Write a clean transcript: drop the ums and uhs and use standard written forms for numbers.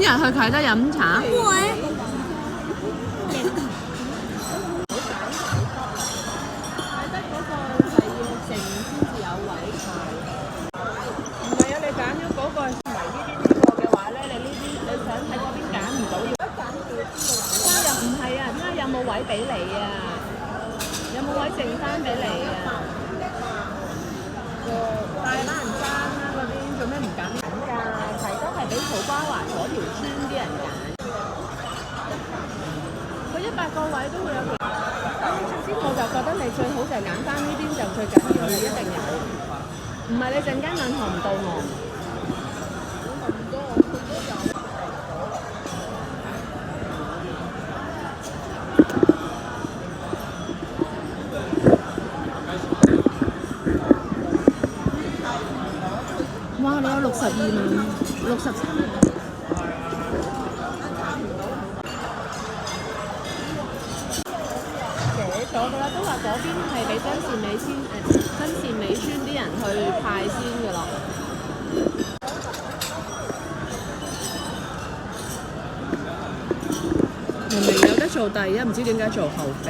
日去啟德飲茶？會。有冇位俾你啊？有冇位剩翻俾你啊？大班人爭啦嗰啲，做咩唔揀㗎？係都係俾土瓜灣嗰條村啲人揀。佢100個位都會有。總之我就覺得你最好就係揀翻呢邊就最緊要，你一定有。唔係你陣間銀行唔到我。哇！你有62萬，63萬。寫咗㗎啦，都話嗰邊係俾真善美村啲人去派先㗎啦。明明有得做第一，唔知點解做後備。